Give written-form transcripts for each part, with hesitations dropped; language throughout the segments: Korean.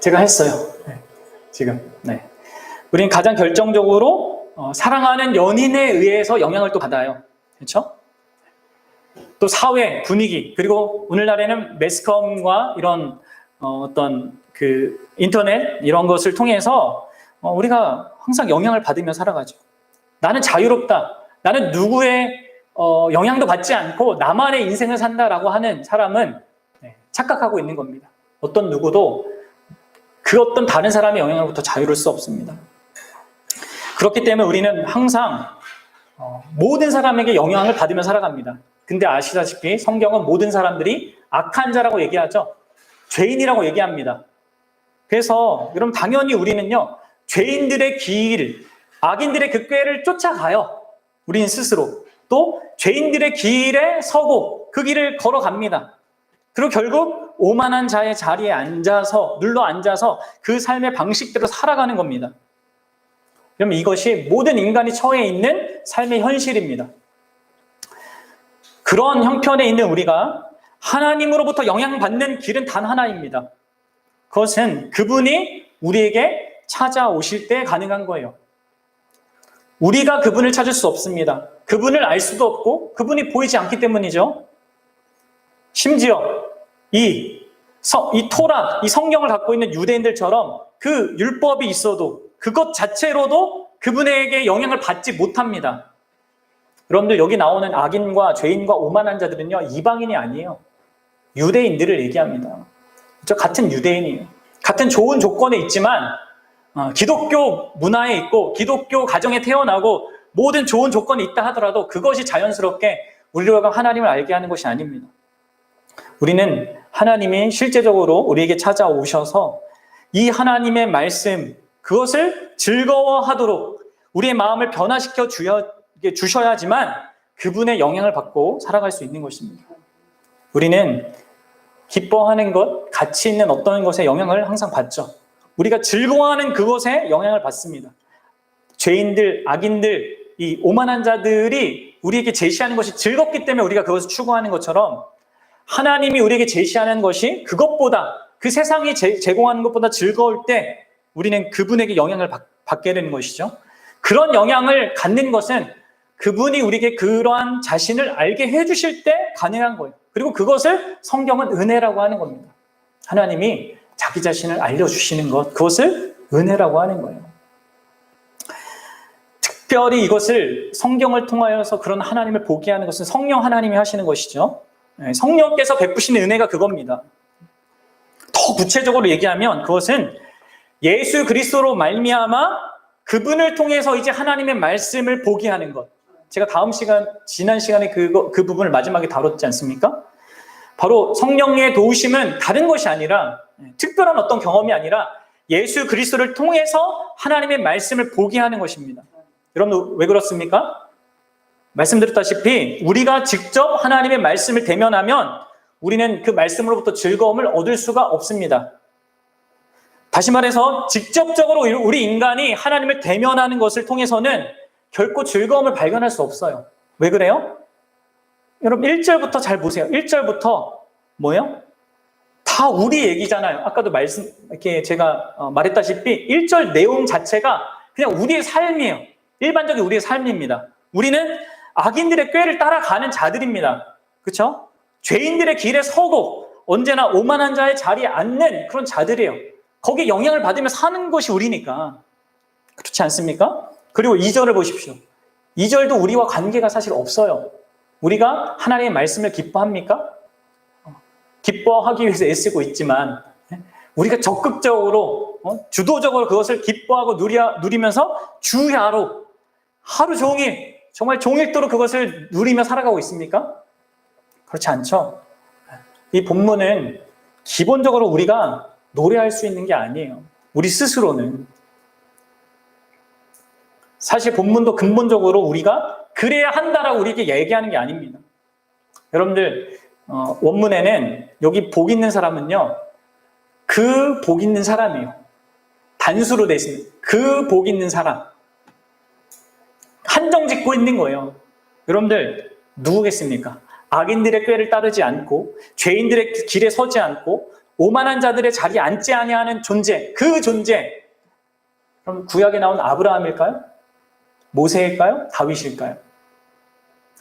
제가 했어요. 지금. 우리는 가장 결정적으로 사랑하는 연인에 의해서 영향을 또 받아요. 그렇죠? 또 사회 분위기, 그리고 오늘날에는 매스컴과 이런 어떤 그 인터넷 이런 것을 통해서 우리가 항상 영향을 받으며 살아가죠. 나는 자유롭다. 나는 누구의 영향도 받지 않고 나만의 인생을 산다라고 하는 사람은 착각하고 있는 겁니다. 어떤 누구도 그 어떤 다른 사람의 영향으로부터 자유로울 수 없습니다. 그렇기 때문에 우리는 항상 모든 사람에게 영향을 받으며 살아갑니다. 근데 아시다시피 성경은 모든 사람들이 악한 자라고 얘기하죠. 죄인이라고 얘기합니다. 그래서 여러분 당연히 우리는요, 죄인들의 길, 악인들의 그 꾀를 쫓아가요. 우리는 스스로. 또 죄인들의 길에 서고 그 길을 걸어갑니다. 그리고 결국 오만한 자의 자리에 앉아서, 눌러 앉아서 그 삶의 방식대로 살아가는 겁니다. 그러면 이것이 모든 인간이 처해 있는 삶의 현실입니다. 그런 형편에 있는 우리가 하나님으로부터 영향받는 길은 단 하나입니다. 그것은 그분이 우리에게 찾아오실 때 가능한 거예요. 우리가 그분을 찾을 수 없습니다. 그분을 알 수도 없고 그분이 보이지 않기 때문이죠. 심지어 이 토라, 이 성경을 갖고 있는 유대인들처럼 그 율법이 있어도 그것 자체로도 그분에게 영향을 받지 못합니다. 여러분들 여기 나오는 악인과 죄인과 오만한 자들은요, 이방인이 아니에요. 유대인들을 얘기합니다. 그렇죠? 같은 유대인이에요. 같은 좋은 조건에 있지만 기독교 문화에 있고 기독교 가정에 태어나고 모든 좋은 조건이 있다 하더라도 그것이 자연스럽게 우리가 하나님을 알게 하는 것이 아닙니다. 우리는 하나님이 실제적으로 우리에게 찾아오셔서 이 하나님의 말씀, 그것을 즐거워하도록 우리의 마음을 변화시켜 주셔야지만 그분의 영향을 받고 살아갈 수 있는 것입니다. 우리는 기뻐하는 것, 가치 있는 어떤 것에 영향을 항상 받죠. 우리가 즐거워하는 그것에 영향을 받습니다. 죄인들, 악인들, 이 오만한 자들이 우리에게 제시하는 것이 즐겁기 때문에 우리가 그것을 추구하는 것처럼 하나님이 우리에게 제시하는 것이 그것보다, 그 세상이 제공하는 것보다 즐거울 때 우리는 그분에게 영향을 받게 되는 것이죠. 그런 영향을 갖는 것은 그분이 우리에게 그러한 자신을 알게 해주실 때 가능한 거예요. 그리고 그것을 성경은 은혜라고 하는 겁니다. 하나님이 자기 자신을 알려주시는 것, 그것을 은혜라고 하는 거예요. 특별히 이것을 성경을 통하여서 그런 하나님을 보게 하는 것은 성령 하나님이 하시는 것이죠. 성령께서 베푸시는 은혜가 그겁니다. 더 구체적으로 얘기하면 그것은 예수 그리스도로 말미암아 그분을 통해서 이제 하나님의 말씀을 보게 하는 것. 제가 지난 시간에 그 부분을 마지막에 다뤘지 않습니까? 바로 성령의 도우심은 다른 것이 아니라, 특별한 어떤 경험이 아니라 예수 그리스도를 통해서 하나님의 말씀을 보게 하는 것입니다. 여러분 왜 그렇습니까? 말씀드렸다시피 우리가 직접 하나님의 말씀을 대면하면 우리는 그 말씀으로부터 즐거움을 얻을 수가 없습니다. 다시 말해서 직접적으로 우리 인간이 하나님을 대면하는 것을 통해서는 결코 즐거움을 발견할 수 없어요. 왜 그래요? 여러분 1절부터 잘 보세요. 1절부터 뭐예요? 다 우리 얘기잖아요. 아까도 이렇게 제가 말했다시피 1절 내용 자체가 그냥 우리의 삶이에요. 일반적인 우리의 삶입니다. 우리는 악인들의 꾀를 따라가는 자들입니다. 그렇죠? 죄인들의 길에 서고 언제나 오만한 자의 자리에 앉는 그런 자들이에요. 거기에 영향을 받으며 사는 것이 우리니까. 그렇지 않습니까? 그리고 2절을 보십시오. 2절도 우리와 관계가 사실 없어요. 우리가 하나님의 말씀을 기뻐합니까? 기뻐하기 위해서 애쓰고 있지만 우리가 적극적으로 주도적으로 그것을 기뻐하고 누리면서 주야로 하루 종일 정말 종일도록 그것을 누리며 살아가고 있습니까? 그렇지 않죠. 이 본문은 기본적으로 우리가 노래할 수 있는 게 아니에요. 우리 스스로는. 사실 본문도 근본적으로 우리가 그래야 한다라고 우리에게 얘기하는 게 아닙니다. 여러분들 원문에는 여기 복 있는 사람은요, 그 복 있는 사람이에요. 단수로 되어 있습니다. 그 복 있는 사람. 한정 짓고 있는 거예요. 여러분들 누구겠습니까? 악인들의 꾀를 따르지 않고 죄인들의 길에 서지 않고 오만한 자들의 자리에 앉지 아니하는 존재, 그 존재. 그럼 구약에 나온 아브라함일까요? 모세일까요? 다윗일까요?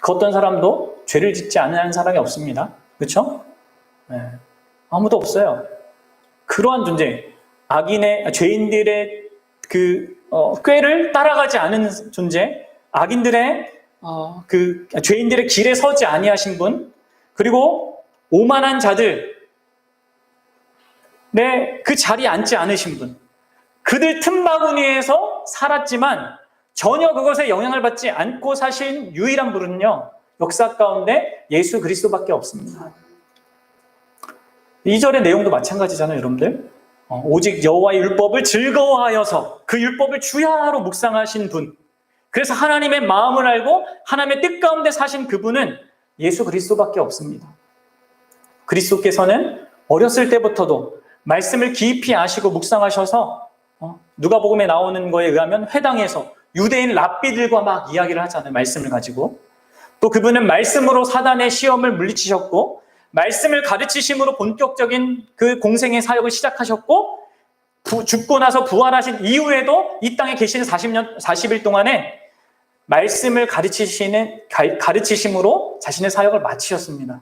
그 어떤 사람도 죄를 짓지 않는 사람이 없습니다. 그렇죠? 네. 아무도 없어요. 그러한 존재, 죄인들의 꾀를 따라가지 않은 존재, 죄인들의 길에 서지 아니하신 분, 그리고 오만한 자들의 그 자리에 앉지 않으신 분, 그들 틈바구니에서 살았지만 전혀 그것에 영향을 받지 않고 사신 유일한 분은요, 역사 가운데 예수 그리스도밖에 없습니다. 2절의 내용도 마찬가지잖아요, 여러분들. 오직 여호와의 율법을 즐거워하여서 그 율법을 주야로 묵상하신 분, 그래서 하나님의 마음을 알고 하나님의 뜻 가운데 사신 그분은 예수 그리스도밖에 없습니다. 그리스도께서는 어렸을 때부터도 말씀을 깊이 아시고 묵상하셔서 누가복음에 나오는 거에 의하면 회당에서 유대인 랍비들과 막 이야기를 하잖아요. 말씀을 가지고. 또 그분은 말씀으로 사단의 시험을 물리치셨고 말씀을 가르치심으로 본격적인 그 공생의 사역을 시작하셨고 죽고 나서 부활하신 이후에도 이 땅에 계시는 40일 동안에 말씀을 가르치심으로 자신의 사역을 마치셨습니다.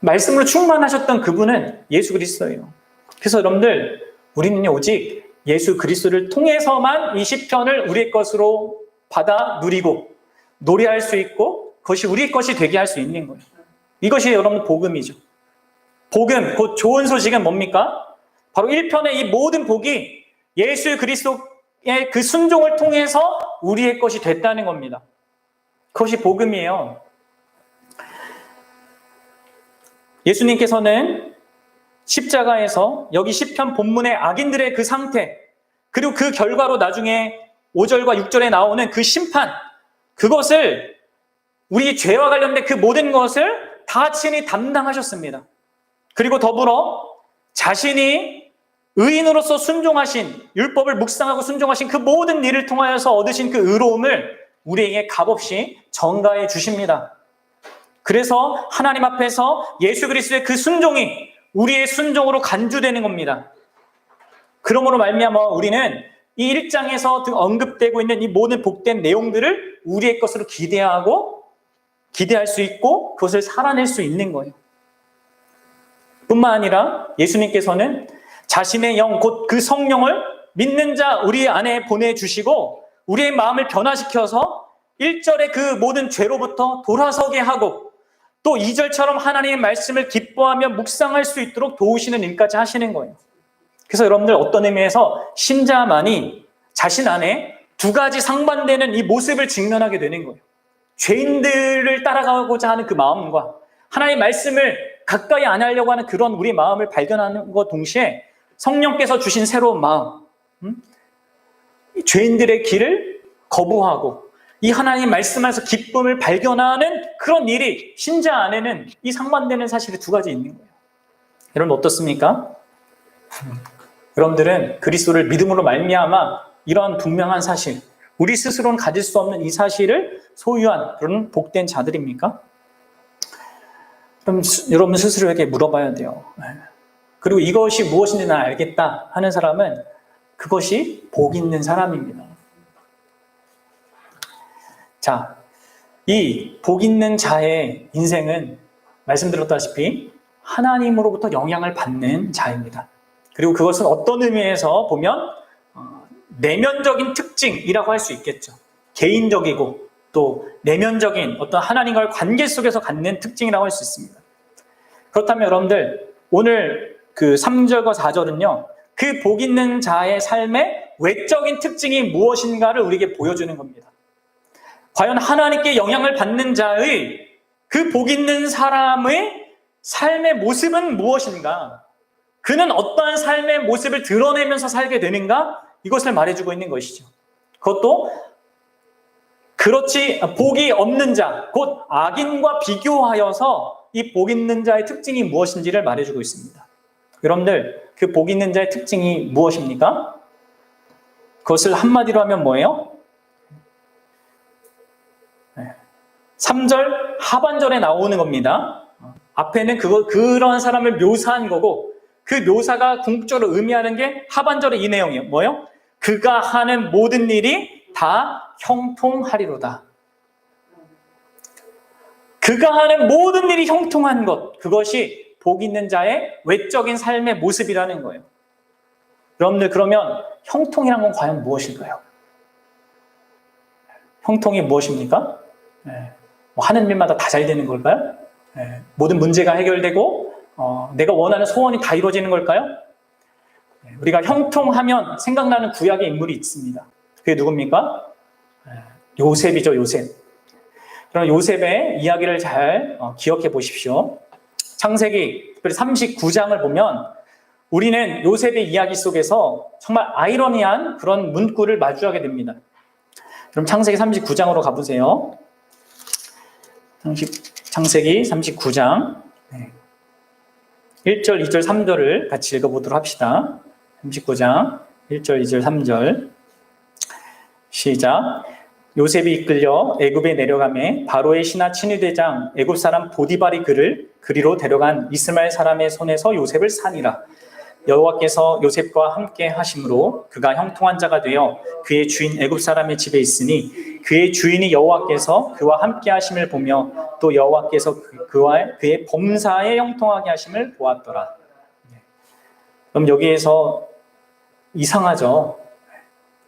말씀으로 충만하셨던 그분은 예수 그리스도예요. 그래서 여러분들, 우리는 오직 예수 그리스도를 통해서만 이 시편을 우리의 것으로 받아 누리고 노래할 수 있고 그것이 우리의 것이 되게 할 수 있는 거예요. 이것이 여러분 복음이죠. 복음, 곧 좋은 소식은 뭡니까? 바로 1편의 이 모든 복이 예수 그리스도의 그 순종을 통해서 우리의 것이 됐다는 겁니다. 그것이 복음이에요. 예수님께서는 십자가에서 여기 시편 본문의 악인들의 그 상태, 그리고 그 결과로 나중에 5절과 6절에 나오는 그 심판, 그것을 우리 죄와 관련된 그 모든 것을 다 친히 담당하셨습니다. 그리고 더불어 자신이 의인으로서 순종하신, 율법을 묵상하고 순종하신 그 모든 일을 통하여서 얻으신 그 의로움을 우리에게 값없이 전가해 주십니다. 그래서 하나님 앞에서 예수 그리스도의 그 순종이 우리의 순종으로 간주되는 겁니다. 그러므로 말미암아 우리는 이 1장에서 언급되고 있는 이 모든 복된 내용들을 우리의 것으로 기대할 수 있고 그것을 살아낼 수 있는 거예요. 뿐만 아니라 예수님께서는 자신의 영, 곧 그 성령을 믿는 자 우리 안에 보내주시고 우리의 마음을 변화시켜서 1절의 그 모든 죄로부터 돌아서게 하고 또 2절처럼 하나님의 말씀을 기뻐하며 묵상할 수 있도록 도우시는 일까지 하시는 거예요. 그래서 여러분들 어떤 의미에서 신자만이 자신 안에 두 가지 상반되는 이 모습을 직면하게 되는 거예요. 죄인들을 따라가고자 하는 그 마음과 하나님의 말씀을 가까이 안 하려고 하는 그런 우리 마음을 발견하는 것 동시에 성령께서 주신 새로운 마음, 죄인들의 길을 거부하고 이 하나님 말씀 안에서 기쁨을 발견하는 그런 일이 신자 안에는 이 상반되는 사실이 두 가지 있는 거예요. 여러분 어떻습니까? 여러분들은 그리스도를 믿음으로 말미암아 이런 분명한 사실, 우리 스스로는 가질 수 없는 이 사실을 소유한 그런 복된 자들입니까? 그럼 여러분 스스로에게 물어봐야 돼요. 그리고 이것이 무엇인지 난 알겠다 하는 사람은 그것이 복 있는 사람입니다. 자, 이 복 있는 자의 인생은 말씀드렸다시피 하나님으로부터 영향을 받는 자입니다. 그리고 그것은 어떤 의미에서 보면 내면적인 특징이라고 할 수 있겠죠. 개인적이고 또 내면적인 어떤 하나님과의 관계 속에서 갖는 특징이라고 할 수 있습니다. 그렇다면 여러분들 오늘 그 3절과 4절은요. 그 복 있는 자의 삶의 외적인 특징이 무엇인가를 우리에게 보여주는 겁니다. 과연 하나님께 영향을 받는 자의 그 복 있는 사람의 삶의 모습은 무엇인가? 그는 어떠한 삶의 모습을 드러내면서 살게 되는가? 이것을 말해주고 있는 것이죠. 그것도 그렇지 복이 없는 자, 곧 악인과 비교하여서 이 복 있는 자의 특징이 무엇인지를 말해주고 있습니다. 여러분들 그 복 있는 자의 특징이 무엇입니까? 그것을 한마디로 하면 뭐예요? 3절 하반절에 나오는 겁니다. 앞에는 그런 사람을 묘사한 거고 그 묘사가 궁극적으로 의미하는 게 하반절의 이 내용이에요. 뭐예요? 그가 하는 모든 일이 다 형통하리로다. 그가 하는 모든 일이 형통한 것, 그것이 복 있는 자의 외적인 삶의 모습이라는 거예요. 여러분들, 그러면 형통이란 건 과연 무엇일까요? 형통이 무엇입니까? 뭐 하는 일마다 다 잘 되는 걸까요? 모든 문제가 해결되고 내가 원하는 소원이 다 이루어지는 걸까요? 우리가 형통하면 생각나는 구약의 인물이 있습니다. 그게 누굽니까? 요셉이죠, 요셉. 그럼 요셉의 이야기를 잘 기억해 보십시오. 창세기 특별히 39장을 보면 우리는 요셉의 이야기 속에서 정말 아이러니한 그런 문구를 마주하게 됩니다. 그럼 창세기 39장으로 가보세요. 창세기 39장 1절, 2절, 3절을 같이 읽어보도록 합시다. 39장 1절, 2절, 3절 시작. 요셉이 이끌려 애굽에 내려가매 바로의 신하 친위대장 애굽 사람 보디발이 그를 그리로 데려간 이스마엘 사람의 손에서 요셉을 산이라. 여호와께서 요셉과 함께 하심으로 그가 형통한 자가 되어 그의 주인 애굽 사람의 집에 있으니 그의 주인이 여호와께서 그와 함께 하심을 보며 또 여호와께서 그와 그의 범사에 형통하게 하심을 보았더라. 그럼 여기에서 이상하죠.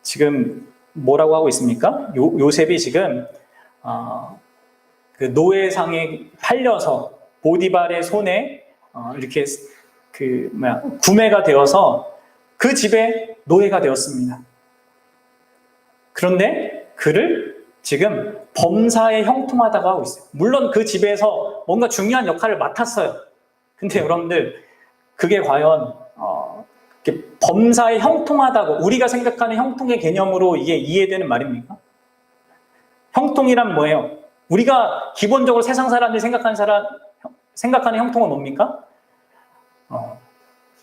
지금 뭐라고 하고 있습니까? 요셉이 지금 그 노예상에 팔려서 보디발의 손에 이렇게 구매가 되어서 그 집에 노예가 되었습니다. 그런데 그를 지금 범사에 형통하다고 하고 있어요. 물론 그 집에서 뭔가 중요한 역할을 맡았어요. 근데 여러분들, 그게 과연 범사에 형통하다고 우리가 생각하는 형통의 개념으로 이게 이해되는 말입니까? 형통이란 뭐예요? 우리가 기본적으로 세상 사람들이 생각하는 형통은 뭡니까?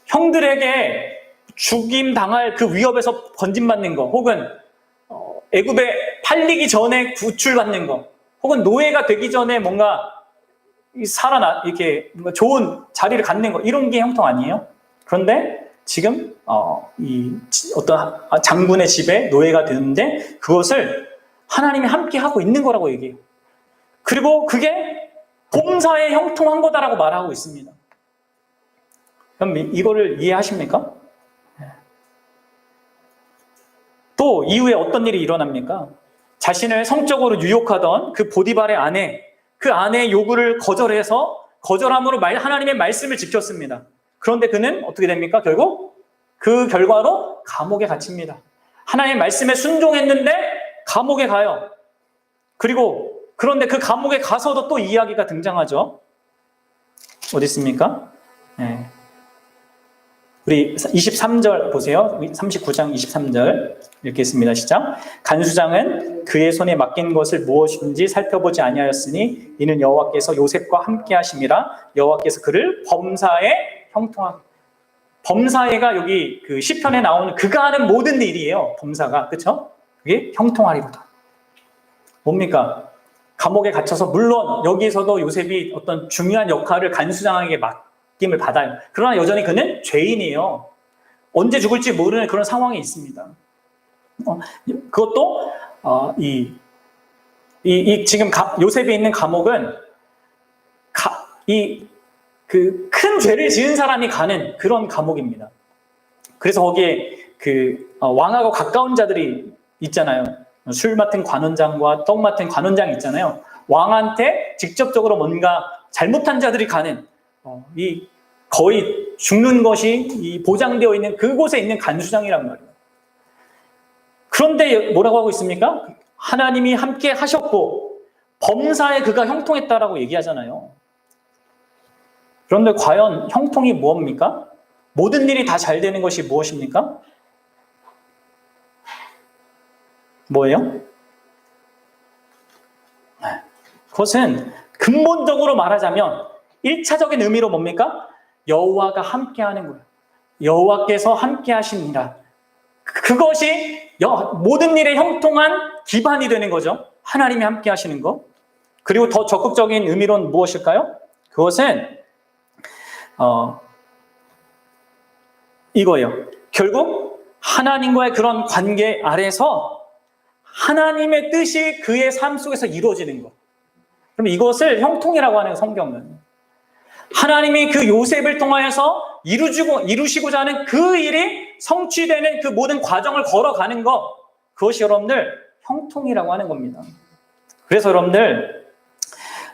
형들에게 죽임 당할 그 위협에서 건진받는 거, 혹은 애굽에 팔리기 전에 구출받는 거, 혹은 노예가 되기 전에 뭔가 이렇게 뭔가 좋은 자리를 갖는 거, 이런 게 형통 아니에요? 그런데 지금 이 어떤 장군의 집에 노예가 되는데 그것을 하나님이 함께 하고 있는 거라고 얘기해요. 그리고 그게 범사에 형통한 거다라고 말하고 있습니다. 그럼 이거를 이해하십니까? 또 이후에 어떤 일이 일어납니까? 자신을 성적으로 유혹하던 그 보디발의 아내, 그 아내의 요구를 거절함으로 하나님의 말씀을 지켰습니다. 그런데 그는 어떻게 됩니까? 결국 그 결과로 감옥에 갇힙니다. 하나님의 말씀에 순종했는데 감옥에 가요. 그런데 그 감옥에 가서도 또 이야기가 등장하죠. 어디 있습니까? 우리 23절 보세요. 39장 23절 이렇게 있습니다. 시작. 간수장은 그의 손에 맡긴 것을 무엇인지 살펴보지 아니하였으니 이는 여호와께서 요셉과 함께 하심이라. 여호와께서 그를 범사에 형통하게. 범사에가 여기 그 시편에 나오는 그가 하는 모든 일이에요. 범사가. 그렇죠? 그게 형통하리로다. 뭡니까? 감옥에 갇혀서, 물론 여기에서도 요셉이 어떤 중요한 역할을 간수장에게 맡김을 받아요. 그러나 여전히 그는 죄인이에요. 언제 죽을지 모르는 그런 상황이 있습니다. 그것도 지금 요셉이 있는 감옥은 그 큰 죄를 지은 사람이 가는 그런 감옥입니다. 그래서 거기에 왕하고 가까운 자들이 있잖아요. 술 맡은 관원장과 떡 맡은 관원장이 있잖아요. 왕한테 직접적으로 뭔가 잘못한 자들이 가는 거의 죽는 것이 보장되어 있는 그곳에 있는 간수장이란 말이에요. 그런데 뭐라고 하고 있습니까? 하나님이 함께 하셨고 범사에 그가 형통했다라고 얘기하잖아요. 그런데 과연 형통이 무엇입니까? 모든 일이 다 잘 되는 것이 무엇입니까? 뭐예요? 그것은 근본적으로 말하자면 1차적인 의미로 뭡니까? 여호와가 함께하는 거예요. 여호와께서 함께하십니다. 그것이 모든 일에 형통한 기반이 되는 거죠. 하나님이 함께하시는 거. 그리고 더 적극적인 의미로는 무엇일까요? 그것은 이거예요. 결국 하나님과의 그런 관계 아래서 하나님의 뜻이 그의 삶 속에서 이루어지는 것. 그럼 이것을 형통이라고 하는 성경은. 하나님이 그 요셉을 통하여서 이루시고자 하는 그 일이 성취되는 그 모든 과정을 걸어가는 것, 그것이 여러분들 형통이라고 하는 겁니다. 그래서 여러분들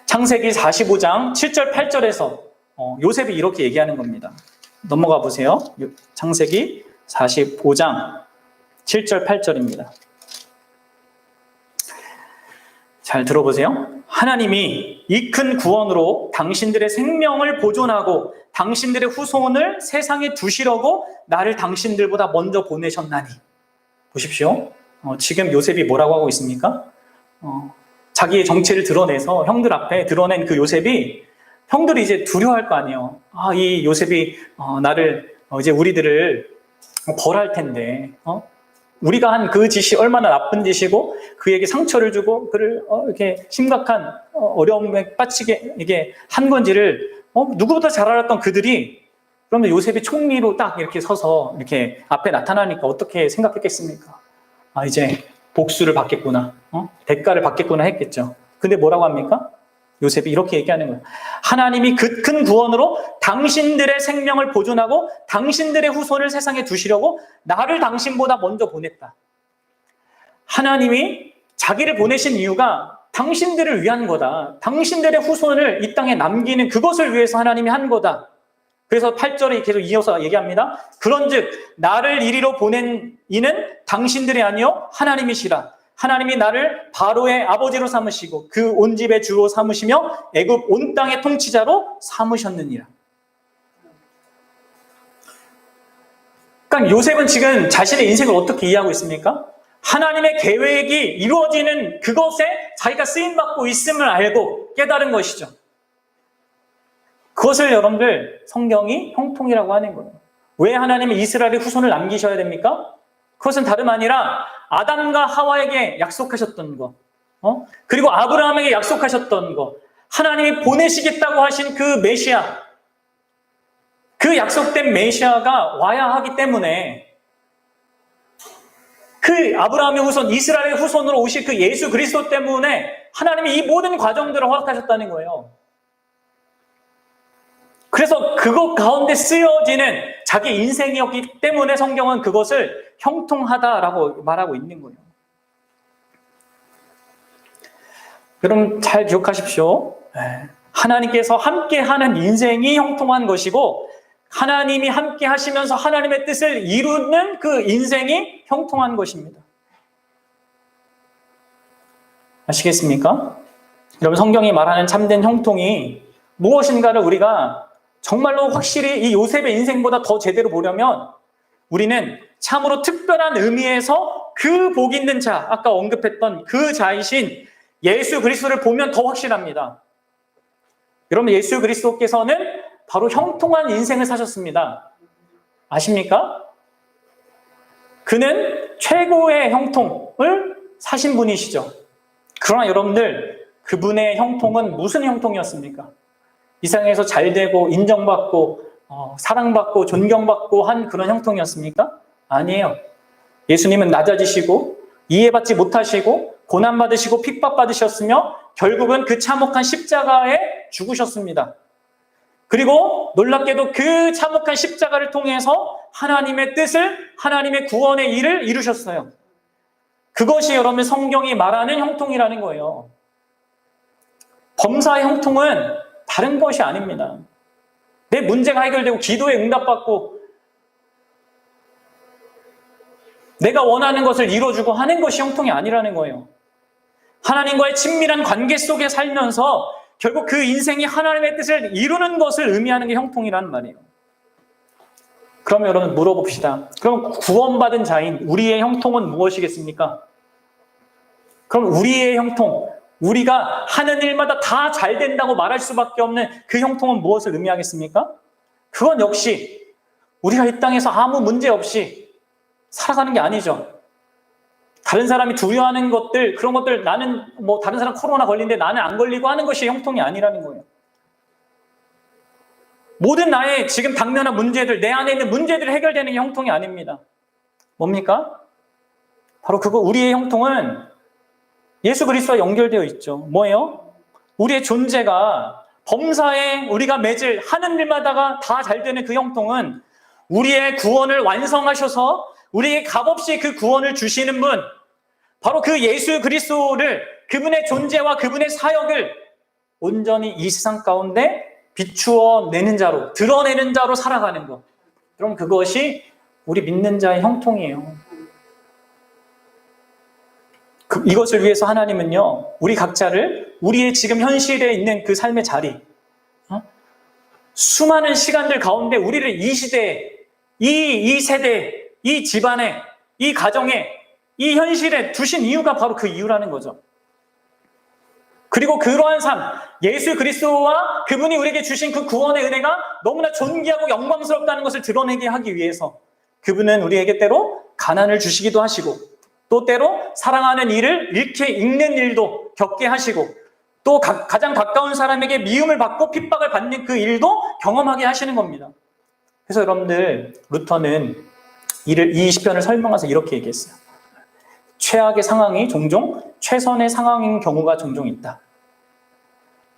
창세기 45장 7절 8절에서 요셉이 이렇게 얘기하는 겁니다. 넘어가 보세요. 창세기 45장 7절 8절입니다. 잘 들어보세요. 하나님이 이 큰 구원으로 당신들의 생명을 보존하고 당신들의 후손을 세상에 두시려고 나를 당신들보다 먼저 보내셨나니. 보십시오. 지금 요셉이 뭐라고 하고 있습니까? 자기의 정체를 드러내서 형들 앞에 드러낸 그 요셉이 형들이 이제 두려워할 거 아니에요. 이 요셉이 나를 이제 우리들을 벌할 텐데, 우리가 한 그 짓이 얼마나 나쁜 짓이고 그에게 상처를 주고 그를 이렇게 심각한 어려움에 빠지게 이게 한 건지를 누구보다 잘 알았던 그들이 그러면 요셉이 총리로 딱 이렇게 서서 이렇게 앞에 나타나니까 어떻게 생각했겠습니까? 이제 복수를 받겠구나, 대가를 받겠구나 했겠죠. 근데 뭐라고 합니까? 요셉이 이렇게 얘기하는 거예요. 하나님이 그 큰 구원으로 당신들의 생명을 보존하고 당신들의 후손을 세상에 두시려고 나를 당신보다 먼저 보냈다. 하나님이 자기를 보내신 이유가 당신들을 위한 거다. 당신들의 후손을 이 땅에 남기는 그것을 위해서 하나님이 한 거다. 그래서 8절에 계속 이어서 얘기합니다. 그런즉 나를 이리로 보낸 이는 당신들이 아니요 하나님이시라. 하나님이 나를 바로의 아버지로 삼으시고 그 온 집의 주로 삼으시며 애굽 온 땅의 통치자로 삼으셨느니라. 그러니까 요셉은 지금 자신의 인생을 어떻게 이해하고 있습니까? 하나님의 계획이 이루어지는 그것에 자기가 쓰임받고 있음을 알고 깨달은 것이죠. 그것을 여러분들 성경이 형통이라고 하는 거예요. 왜 하나님이 이스라엘의 후손을 남기셔야 됩니까? 그것은 다름 아니라 아담과 하와에게 약속하셨던 것, 그리고 아브라함에게 약속하셨던 것, 하나님이 보내시겠다고 하신 그 메시아, 그 약속된 메시아가 와야 하기 때문에 그 아브라함의 후손, 이스라엘의 후손으로 오실 그 예수 그리스도 때문에 하나님이 이 모든 과정들을 허락하셨다는 거예요. 그래서 그것 가운데 쓰여지는 자기 인생이었기 때문에 성경은 그것을 형통하다라고 말하고 있는 거예요. 여러분 잘 기억하십시오. 하나님께서 함께하는 인생이 형통한 것이고 하나님이 함께 하시면서 하나님의 뜻을 이루는 그 인생이 형통한 것입니다. 아시겠습니까? 여러분 성경이 말하는 참된 형통이 무엇인가를 우리가 정말로 확실히 이 요셉의 인생보다 더 제대로 보려면 우리는 참으로 특별한 의미에서 그 복 있는 자, 아까 언급했던 그 자이신 예수 그리스도를 보면 더 확실합니다. 여러분 예수 그리스도께서는 바로 형통한 인생을 사셨습니다. 아십니까? 그는 최고의 형통을 사신 분이시죠. 그러나 여러분들 그분의 형통은 무슨 형통이었습니까? 이 세상에서 잘되고 인정받고 사랑받고 존경받고 한 그런 형통이었습니까? 아니에요. 예수님은 낮아지시고 이해받지 못하시고 고난받으시고 핍박받으셨으며 결국은 그 참혹한 십자가에 죽으셨습니다. 그리고 놀랍게도 그 참혹한 십자가를 통해서 하나님의 뜻을, 하나님의 구원의 일을 이루셨어요. 그것이 여러분 성경이 말하는 형통이라는 거예요. 범사의 형통은 다른 것이 아닙니다. 내 문제가 해결되고 기도에 응답받고 내가 원하는 것을 이루어주고 하는 것이 형통이 아니라는 거예요. 하나님과의 친밀한 관계 속에 살면서 결국 그 인생이 하나님의 뜻을 이루는 것을 의미하는 게 형통이라는 말이에요. 그럼 여러분 물어봅시다. 그럼 구원받은 자인 우리의 형통은 무엇이겠습니까? 그럼 우리의 형통, 우리가 하는 일마다 다 잘 된다고 말할 수밖에 없는 그 형통은 무엇을 의미하겠습니까? 그건 역시 우리가 이 땅에서 아무 문제 없이 살아가는 게 아니죠. 다른 사람이 두려워하는 것들, 그런 것들 나는 다른 사람 코로나 걸리는데 나는 안 걸리고 하는 것이 형통이 아니라는 거예요. 모든 나의 지금 당면한 문제들, 내 안에 있는 문제들이 해결되는 게 형통이 아닙니다. 뭡니까? 바로 그거, 우리의 형통은 예수 그리스도와 연결되어 있죠. 뭐예요? 우리의 존재가 범사에 우리가 맺을 하는 일마다가 다 잘 되는 그 형통은 우리의 구원을 완성하셔서 우리에게 값없이 그 구원을 주시는 분, 바로 그 예수 그리스도를, 그분의 존재와 그분의 사역을 온전히 이 세상 가운데 비추어 내는 자로, 드러내는 자로 살아가는 것. 그럼 그것이 우리 믿는 자의 형통이에요. 이것을 위해서 하나님은요, 우리 각자를 우리의 지금 현실에 있는 그 삶의 자리, 수많은 시간들 가운데 우리를 이 시대에, 이 세대에, 이 집안에, 이 가정에, 이 현실에 두신 이유가 바로 그 이유라는 거죠. 그리고 그러한 삶, 예수 그리스도와 그분이 우리에게 주신 그 구원의 은혜가 너무나 존귀하고 영광스럽다는 것을 드러내게 하기 위해서 그분은 우리에게 때로 가난을 주시기도 하시고, 또 때로 사랑하는 일을 잃게 읽는 일도 겪게 하시고, 또 가장 가까운 사람에게 미움을 받고 핍박을 받는 그 일도 경험하게 하시는 겁니다. 그래서 여러분들, 루터는 이 시편을 설명해서 이렇게 얘기했어요. 최악의 상황이 종종 최선의 상황인 경우가 종종 있다.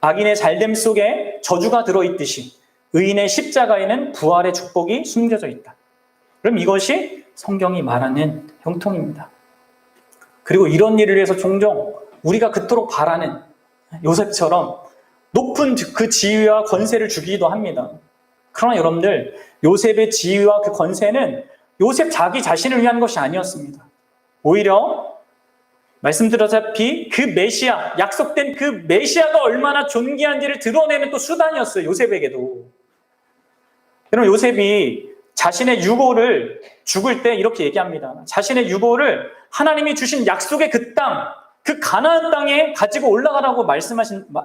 악인의 잘됨 속에 저주가 들어있듯이 의인의 십자가에는 부활의 축복이 숨겨져 있다. 그럼 이것이 성경이 말하는 형통입니다. 그리고 이런 일을 위해서 종종 우리가 그토록 바라는 요셉처럼 높은 그 지위와 권세를 주기도 합니다. 그러나 여러분들, 요셉의 지위와 그 권세는 요셉 자기 자신을 위한 것이 아니었습니다. 오히려 말씀드렸다시피 그 메시아, 약속된 그 메시아가 얼마나 존귀한지를 드러내는 또 수단이었어요. 요셉에게도. 여러분, 요셉이 자신의 유고를 죽을 때 이렇게 얘기합니다. 자신의 유고를 하나님이 주신 약속의 그 땅, 그 가나안 땅에 가지고 올라가라고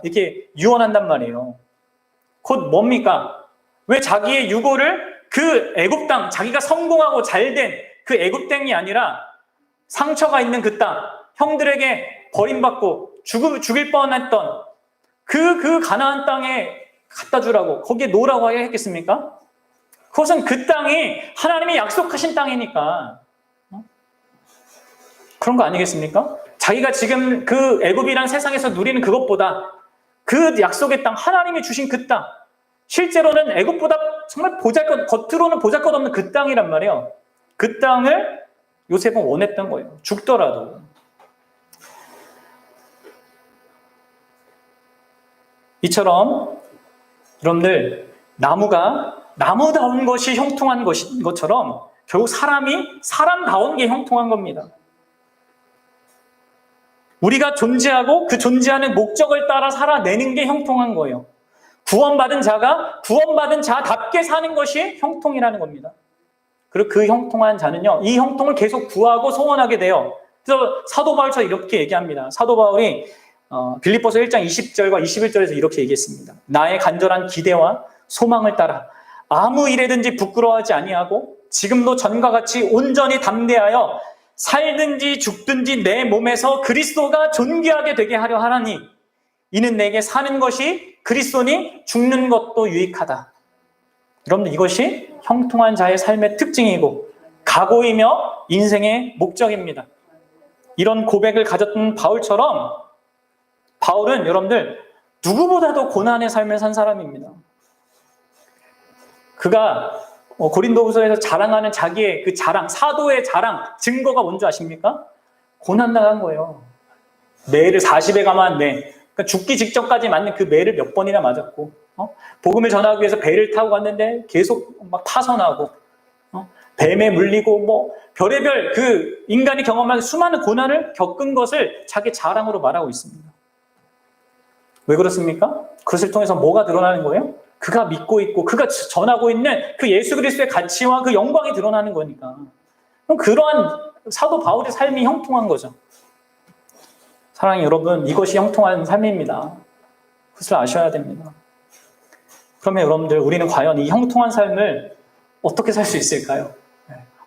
이렇게 유언한단 말이에요. 곧 뭡니까? 왜 자기의 유고를 그 애굽 땅, 자기가 성공하고 잘된 그 애굽 땅이 아니라 상처가 있는 그 땅, 형들에게 버림받고 죽일 뻔했던 그 가나안 땅에 갖다 주라고, 거기에 놓으라고 했겠습니까? 그것은 그 땅이 하나님이 약속하신 땅이니까. 그런 거 아니겠습니까? 자기가 지금 그 애굽이란 세상에서 누리는 그것보다 그 약속의 땅, 하나님이 주신 그 땅, 실제로는 애굽보다 정말 겉으로는 보잘것없는 그 땅이란 말이에요. 그 땅을 요셉은 원했던 거예요. 죽더라도. 이처럼 여러분들, 나무다운 것이 형통한 것처럼 결국 사람이 사람다운 게 형통한 겁니다. 우리가 존재하고 그 존재하는 목적을 따라 살아내는 게 형통한 거예요. 구원받은 자가 구원받은 자답게 사는 것이 형통이라는 겁니다. 그리고 그 형통한 자는요, 이 형통을 계속 구하고 소원하게 돼요. 그래서 사도 바울처럼 이렇게 얘기합니다. 사도 바울이 빌립보서 1장 20절과 21절에서 이렇게 얘기했습니다. 나의 간절한 기대와 소망을 따라 아무 일에든지 부끄러워하지 아니하고 지금도 전과 같이 온전히 담대하여 살든지 죽든지 내 몸에서 그리스도가 존귀하게 되게 하려 하나니 이는 내게 사는 것이 그리스도니 죽는 것도 유익하다. 여러분들, 이것이 형통한 자의 삶의 특징이고 각오이며 인생의 목적입니다. 이런 고백을 가졌던 바울처럼 바울은 여러분들 누구보다도 고난의 삶을 산 사람입니다. 그가 고린도후서에서 자랑하는 자기의 그 자랑, 사도의 자랑, 증거가 뭔지 아십니까? 고난당한 거예요. 매를 40에 감한 매, 그러니까 죽기 직전까지 맞는 그 매를 몇 번이나 맞았고, 복음을 전하기 위해서 배를 타고 갔는데 계속 막 파손하고, 뱀에 물리고 뭐 별의별 그 인간이 경험한 수많은 고난을 겪은 것을 자기 자랑으로 말하고 있습니다. 왜 그렇습니까? 그것을 통해서 뭐가 드러나는 거예요? 그가 믿고 있고 그가 전하고 있는 그 예수 그리스도의 가치와 그 영광이 드러나는 거니까. 그럼 그러한 사도 바울의 삶이 형통한 거죠. 사랑하는 여러분, 이것이 형통한 삶입니다. 그것을 아셔야 됩니다. 그러면 여러분들, 우리는 과연 이 형통한 삶을 어떻게 살 수 있을까요?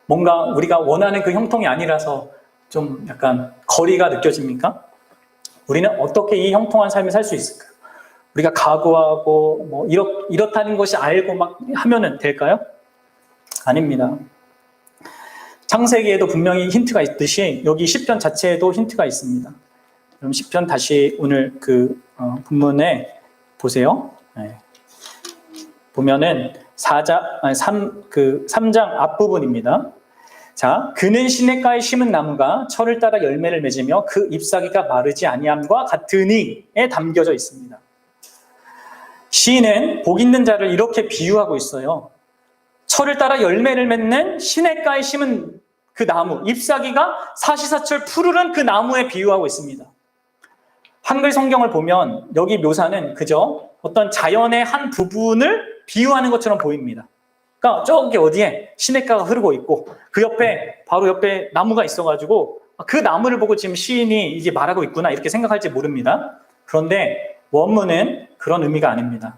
뭔가 우리가 원하는 그 형통이 아니라서 좀 약간 거리가 느껴집니까? 우리는 어떻게 이 형통한 삶을 살 수 있을까요? 우리가 각오하고 뭐 이렇다는 것이 알고 막 하면은 될까요? 아닙니다. 창세기에도 분명히 힌트가 있듯이 여기 시편 자체에도 힌트가 있습니다. 그럼 시편 다시 오늘 본문에 보세요. 네. 보면은 3장 앞부분입니다. 자, 그는 시냇가에 심은 나무가 철을 따라 열매를 맺으며 그 잎사귀가 마르지 아니함과 같으니에 담겨져 있습니다. 시인은 복 있는 자를 이렇게 비유하고 있어요. 철을 따라 열매를 맺는 시냇가에 심은 그 나무, 잎사귀가 사시사철 푸르른 그 나무에 비유하고 있습니다. 한글 성경을 보면 여기 묘사는 그저 어떤 자연의 한 부분을 비유하는 것처럼 보입니다. 그러니까 저기 어디에 시냇가가 흐르고 있고 그 옆에 바로 옆에 나무가 있어가지고 그 나무를 보고 지금 시인이 이게 말하고 있구나 이렇게 생각할지 모릅니다. 그런데 원문은 그런 의미가 아닙니다.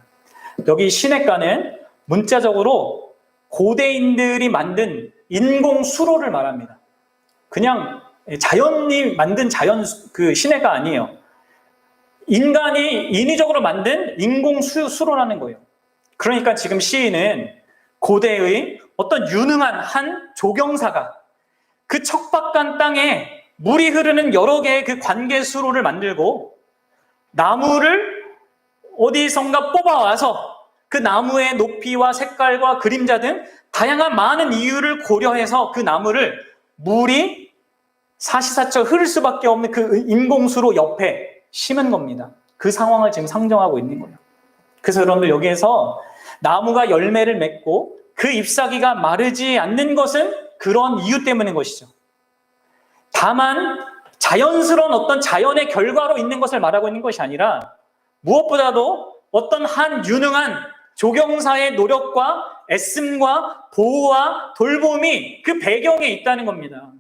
여기 시냇가는 문자적으로 고대인들이 만든 인공 수로를 말합니다. 그냥 자연이 만든 시내가 아니에요. 인간이 인위적으로 만든 인공 수로라는 거예요. 그러니까 지금 시인은 고대의 어떤 유능한 한 조경사가 그 척박한 땅에 물이 흐르는 여러 개의 그 관계 수로를 만들고 나무를 어디선가 뽑아와서 그 나무의 높이와 색깔과 그림자 등 다양한 많은 이유를 고려해서 그 나무를 물이 사시사철 흐를 수밖에 없는 그 인공수로 옆에 심은 겁니다. 그 상황을 지금 상정하고 있는 거예요. 그래서 여러분들 여기에서 나무가 열매를 맺고 그 잎사귀가 마르지 않는 것은 그런 이유 때문인 것이죠. 다만 자연스러운 어떤 자연의 결과로 있는 것을 말하고 있는 것이 아니라 무엇보다도 어떤 한 유능한 조경사의 노력과 애씀과 보호와 돌봄이 그 배경에 있다는 겁니다.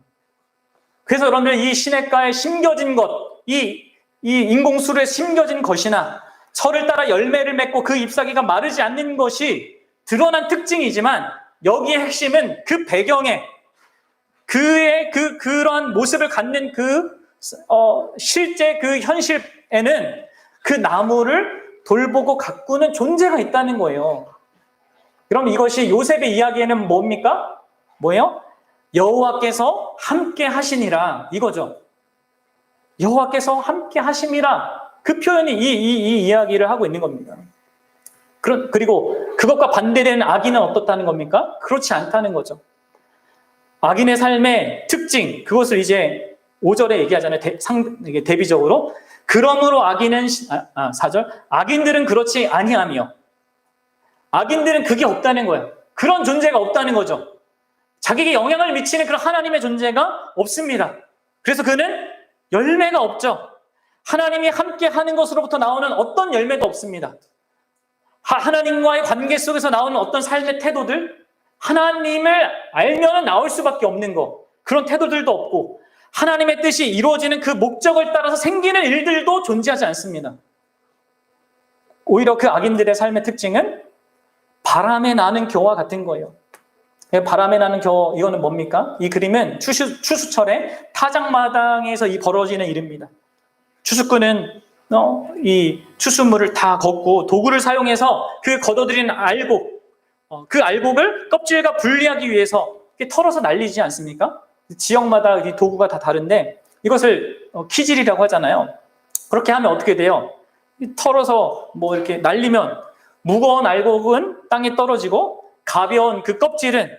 그래서 여러분들 이 시냇가에 심겨진 것, 이 인공수로에 심겨진 것이나 철을 따라 열매를 맺고 그 잎사귀가 마르지 않는 것이 드러난 특징이지만 여기의 핵심은 그 배경에 그의 그런 모습을 갖는 실제 그 현실에는 그 나무를 돌보고 가꾸는 존재가 있다는 거예요. 그럼 이것이 요셉의 이야기에는 뭡니까? 뭐예요? 여호와께서 함께 하시니라 이거죠. 여호와께서 함께 하심이라 그 표현이 이 이야기를 하고 있는 겁니다. 그리고 그것과 반대되는 악인은 어떻다는 겁니까? 그렇지 않다는 거죠. 악인의 삶의 특징, 그것을 이제 5절에 얘기하잖아요. 대비적으로. 그러므로 악인은, 4절. 악인들은 그렇지 아니하며. 악인들은 그게 없다는 거예요. 그런 존재가 없다는 거죠. 자기에게 영향을 미치는 그런 하나님의 존재가 없습니다. 그래서 그는 열매가 없죠. 하나님이 함께 하는 것으로부터 나오는 어떤 열매도 없습니다. 하나님과의 관계 속에서 나오는 어떤 삶의 태도들, 하나님을 알면은 나올 수밖에 없는 거, 그런 태도들도 없고 하나님의 뜻이 이루어지는 그 목적을 따라서 생기는 일들도 존재하지 않습니다. 오히려 그 악인들의 삶의 특징은 바람에 나는 겨와 같은 거예요. 바람에 나는 겨, 이거는 뭡니까? 이 그림은 추수철에 타작마당에서 벌어지는 일입니다. 추수꾼은 이 추수물을 다 걷고 도구를 사용해서 그 걷어들인 알곡, 그 알곡을 껍질과 분리하기 위해서 털어서 날리지 않습니까? 지역마다 이 도구가 다 다른데 이것을 키질이라고 하잖아요. 그렇게 하면 어떻게 돼요? 털어서 뭐 이렇게 날리면 무거운 알곡은 땅에 떨어지고 가벼운 그 껍질은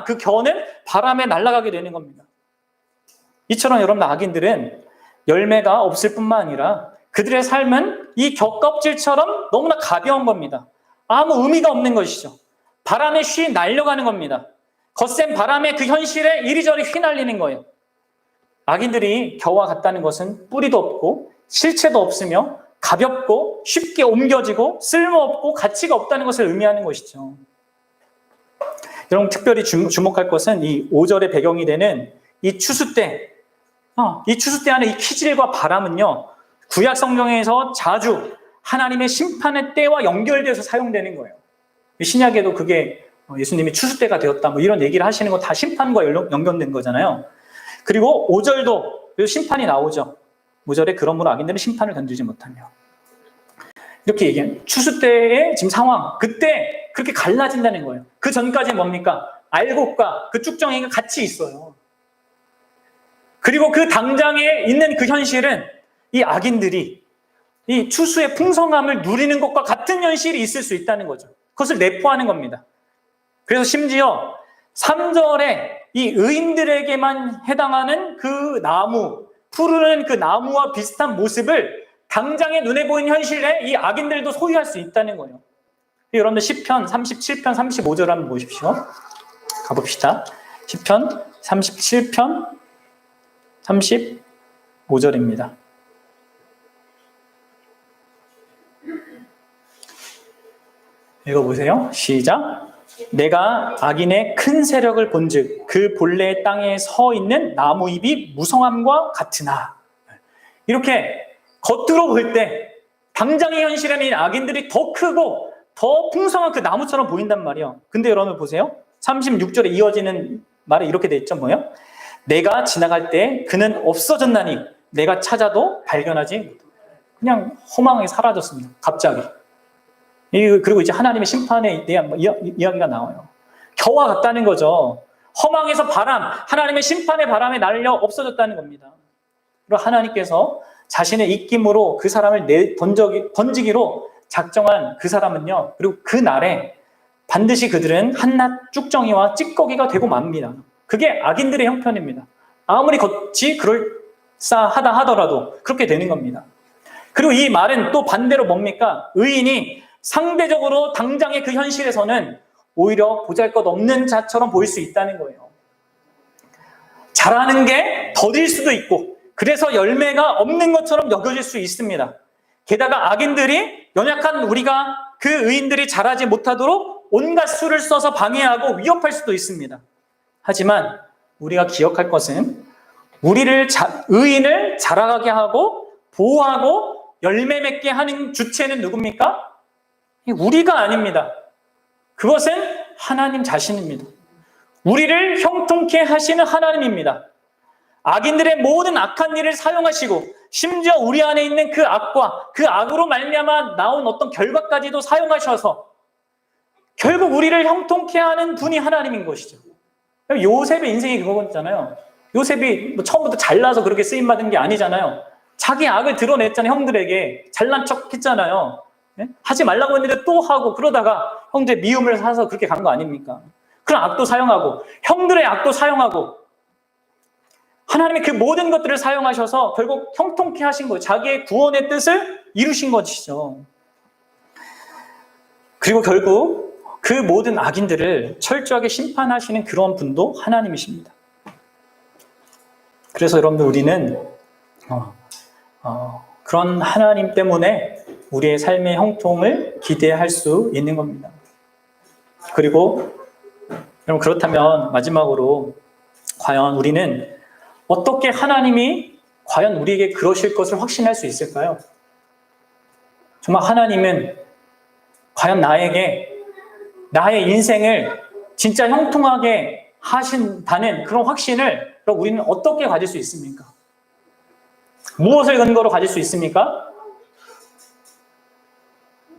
그 겨는 바람에 날아가게 되는 겁니다. 이처럼 여러분 악인들은 열매가 없을 뿐만 아니라 그들의 삶은 이 겹껍질처럼 너무나 가벼운 겁니다. 아무 의미가 없는 것이죠. 바람에 쉬 날려가는 겁니다. 거센 바람에 그 현실에 이리저리 휘날리는 거예요. 악인들이 겨와 같다는 것은 뿌리도 없고 실체도 없으며 가볍고 쉽게 옮겨지고 쓸모없고 가치가 없다는 것을 의미하는 것이죠. 여러분 특별히 주목할 것은 이 5절의 배경이 되는 이 추수 때, 이 추수 때 안에 이 키질과 바람은요, 구약 성경에서 자주 하나님의 심판의 때와 연결되어서 사용되는 거예요. 신약에도 그게 예수님이 추수 때가 되었다, 뭐 이런 얘기를 하시는 거 다 심판과 연결된 거잖아요. 그리고 5절도 심판이 나오죠. 5절에 그러므로 악인들은 심판을 건들지 못하며. 이렇게 얘기해요. 추수 때의 지금 상황, 그때 그렇게 갈라진다는 거예요. 그 전까지는 뭡니까? 알곡과 그 쭉정이가 같이 있어요. 그리고 그 당장에 있는 그 현실은 이 악인들이 이 추수의 풍성함을 누리는 것과 같은 현실이 있을 수 있다는 거죠. 그것을 내포하는 겁니다. 그래서 심지어 3절에 이 의인들에게만 해당하는 그 나무, 푸르른 그 나무와 비슷한 모습을 당장에 눈에 보이는 현실에 이 악인들도 소유할 수 있다는 거예요. 여러분들 시편 37편 35절 한번 보십시오. 가봅시다. 시편 37편 35절입니다. 읽어보세요. 시작. 내가 악인의 큰 세력을 본즉 그 본래 땅에 서 있는 나무잎이 무성함과 같으나. 이렇게 겉으로 볼 때 당장의 현실에는 악인들이 더 크고 더 풍성한 그 나무처럼 보인단 말이에요. 근데 여러분 보세요. 36절에 이어지는 말에 이렇게 돼 있죠. 뭐예요? 내가 지나갈 때 그는 없어졌나니 내가 찾아도 발견하지 못하고. 그냥 허망하게 사라졌습니다. 갑자기. 그리고 이제 하나님의 심판에 대한 이야기가 나와요. 겨와 같다는 거죠. 허망에서 하나님의 심판의 바람에 날려 없어졌다는 겁니다. 그리고 하나님께서 자신의 입김으로 그 사람을 던지기로 작정한 그 사람은요, 그리고 그 날에 반드시 그들은 한낱 쭉정이와 찌꺼기가 되고 맙니다. 그게 악인들의 형편입니다. 아무리 겉이 그럴싸하다 하더라도 그렇게 되는 겁니다. 그리고 이 말은 또 반대로 뭡니까? 의인이 상대적으로 당장의 그 현실에서는 오히려 보잘것없는 자처럼 보일 수 있다는 거예요. 잘하는 게 더딜 수도 있고 그래서 열매가 없는 것처럼 여겨질 수 있습니다. 게다가 악인들이 연약한 우리가 그 의인들이 잘하지 못하도록 온갖 수를 써서 방해하고 위협할 수도 있습니다. 하지만 우리가 기억할 것은 의인을 자라가게 하고 보호하고 열매 맺게 하는 주체는 누굽니까? 우리가 아닙니다. 그것은 하나님 자신입니다. 우리를 형통케 하시는 하나님입니다. 악인들의 모든 악한 일을 사용하시고 심지어 우리 안에 있는 그 악과 그 악으로 말미암아 나온 어떤 결과까지도 사용하셔서 결국 우리를 형통케 하는 분이 하나님인 것이죠. 요셉의 인생이 그거잖아요. 요셉이 처음부터 잘나서 그렇게 쓰임받은 게 아니잖아요. 자기 악을 드러냈잖아요. 형들에게 잘난 척 했잖아요. 하지 말라고 했는데 또 하고 그러다가 형들의 미움을 사서 그렇게 간 거 아닙니까? 그런 악도 사용하고 형들의 악도 사용하고 하나님의 그 모든 것들을 사용하셔서 결국 형통케 하신 거예요. 자기의 구원의 뜻을 이루신 것이죠. 그리고 결국 그 모든 악인들을 철저하게 심판하시는 그런 분도 하나님이십니다. 그래서 여러분들 우리는 그런 하나님 때문에 우리의 삶의 형통을 기대할 수 있는 겁니다. 그리고 여러분 그렇다면 마지막으로 과연 우리는 어떻게 하나님이 과연 우리에게 그러실 것을 확신할 수 있을까요? 정말 하나님은 과연 나의 인생을 진짜 형통하게 하신다는 그런 확신을 그럼 우리는 어떻게 가질 수 있습니까? 무엇을 근거로 가질 수 있습니까?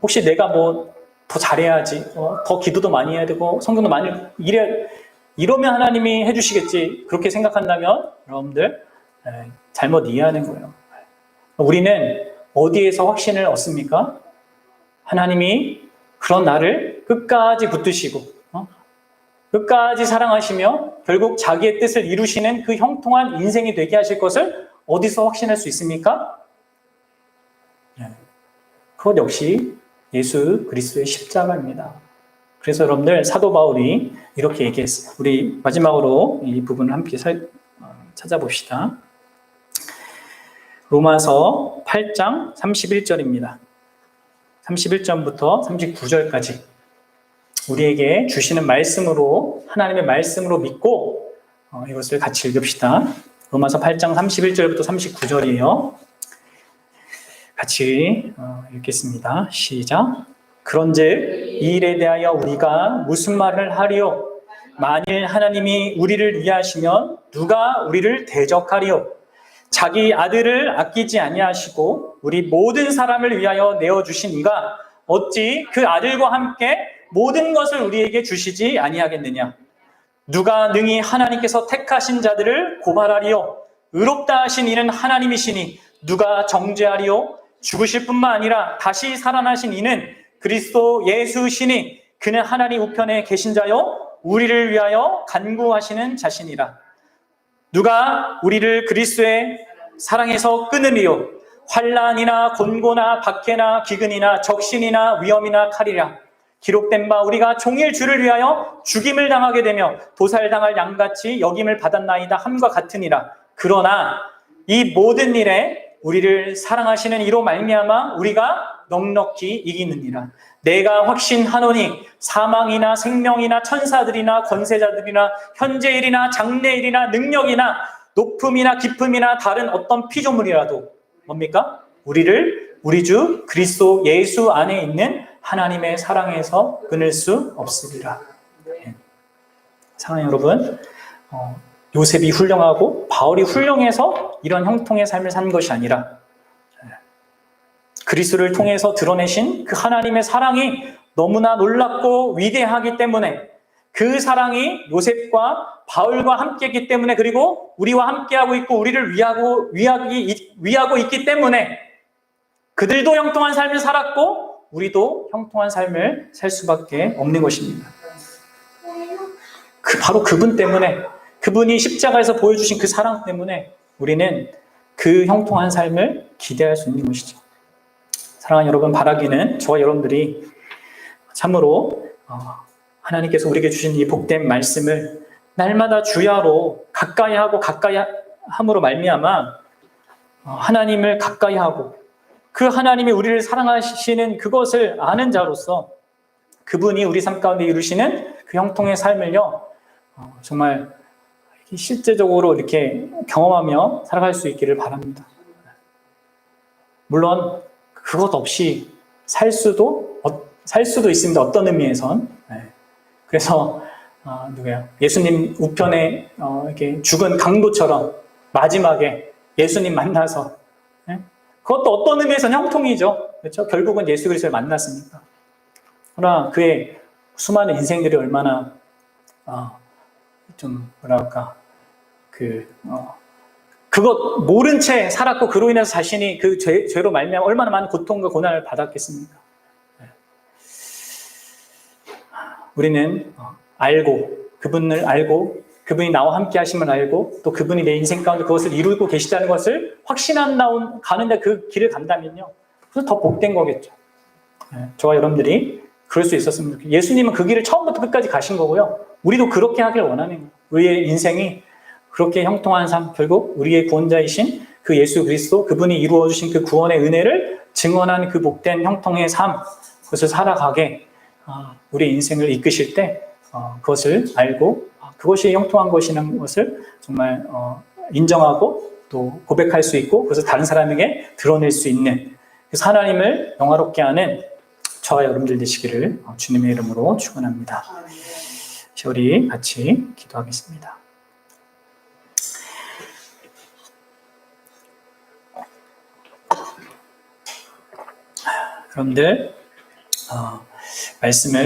혹시 내가 더 잘해야지, 더 기도도 많이 해야 되고 성경도 많이 이러면 하나님이 해주시겠지 그렇게 생각한다면 여러분들 잘못 이해하는 거예요. 우리는 어디에서 확신을 얻습니까? 하나님이 그런 나를 끝까지 붙드시고 끝까지 사랑하시며 결국 자기의 뜻을 이루시는 그 형통한 인생이 되게 하실 것을 어디서 확신할 수 있습니까? 그것 역시 예수 그리스도의 십자가입니다. 그래서 여러분들 사도 바울이 이렇게 얘기했어요. 우리 마지막으로 이 부분을 함께 찾아봅시다. 로마서 8장 31절입니다. 31절부터 39절까지 우리에게 주시는 말씀으로 하나님의 말씀으로 믿고 이것을 같이 읽읍시다. 로마서 8장 31절부터 39절이에요. 같이 읽겠습니다. 시작. 그런즉 이 일에 대하여 우리가 무슨 말을 하리요? 만일 하나님이 우리를 위하시면 누가 우리를 대적하리요? 자기 아들을 아끼지 아니하시고 우리 모든 사람을 위하여 내어주신 이가 어찌 그 아들과 함께 모든 것을 우리에게 주시지 아니하겠느냐. 누가 능히 하나님께서 택하신 자들을 고발하리요. 의롭다 하신 이는 하나님이시니 누가 정죄하리요. 죽으실 뿐만 아니라 다시 살아나신 이는 그리스도 예수시니 그는 하나님 우편에 계신 자요 우리를 위하여 간구하시는 자신이라. 누가 우리를 그리스도의 사랑에서 끊으리요. 환난이나 곤고나 박해나 기근이나 적신이나 위험이나 칼이라. 기록된 바 우리가 종일 주를 위하여 죽임을 당하게 되며 도살당할 양같이 여김을 받았나이다 함과 같으니라. 그러나 이 모든 일에 우리를 사랑하시는 이로 말미암아 우리가 넉넉히 이기느니라. 내가 확신하노니 사망이나 생명이나 천사들이나 권세자들이나 현재일이나 장래일이나 능력이나 높음이나 깊음이나 다른 어떤 피조물이라도 뭡니까? 우리를 우리 주 그리스도 예수 안에 있는 하나님의 사랑에서 끊을 수 없으리라. 사랑하는 여러분, 요셉이 훌륭하고 바울이 훌륭해서 이런 형통의 삶을 산 것이 아니라 그리스도를 통해서 드러내신 그 하나님의 사랑이 너무나 놀랍고 위대하기 때문에 그 사랑이 요셉과 바울과 함께했기 때문에 그리고 우리와 함께하고 있고 우리를 위하고 있기 때문에 그들도 형통한 삶을 살았고 우리도 형통한 삶을 살 수밖에 없는 것입니다. 바로 그분 때문에 그분이 십자가에서 보여주신 그 사랑 때문에 우리는 그 형통한 삶을 기대할 수 있는 것이죠. 사랑하는 여러분, 바라기는 저와 여러분들이 참으로 하나님께서 우리에게 주신 이 복된 말씀을 날마다 주야로 가까이 하고 가까이 함으로 말미암아 하나님을 가까이 하고 그 하나님이 우리를 사랑하시는 그것을 아는 자로서 그분이 우리 삶 가운데 이루시는 그 형통의 삶을요 정말 실제적으로 이렇게 경험하며 살아갈 수 있기를 바랍니다. 물론 그것 없이 살 수도 있습니다. 어떤 의미에선. 그래서 예수님 우편에 이렇게 죽은 강도처럼 마지막에 예수님 만나서 그것도 어떤 의미에서는 형통이죠. 그렇죠? 결국은 예수 그리스도를 만났으니까. 그러나 그의 수많은 인생들이 얼마나 좀 뭐랄까 그것 모른 채 살았고 그로 인해서 자신이 그 죄로 말미암아 얼마나 많은 고통과 고난을 받았겠습니까? 우리는 알고 그분을 알고 그분이 나와 함께 하심을 알고 또 그분이 내 인생 가운데 그것을 이루고 계시다는 것을 확신한 가는데 그 길을 간다면요. 그래서 더 복된 거겠죠. 저와 여러분들이 그럴 수 있었으면 좋겠어요. 예수님은 그 길을 처음부터 끝까지 가신 거고요. 우리도 그렇게 하길 원하는 거예요. 우리의 인생이 그렇게 형통한 삶, 결국 우리의 구원자이신 그 예수 그리스도 그분이 이루어주신 그 구원의 은혜를 증언한 그 복된 형통의 삶, 그것을 살아가게 우리 인생을 이끄실 때 그것을 알고 그것이 형통한 것이라는 것을 정말 인정하고 또 고백할 수 있고 그것을 다른 사람에게 드러낼 수 있는 그래서 하나님을 영화롭게 하는 저와 여러분들 되시기를 주님의 이름으로 축원합니다. 우리 같이 기도하겠습니다. 여러분들 말씀을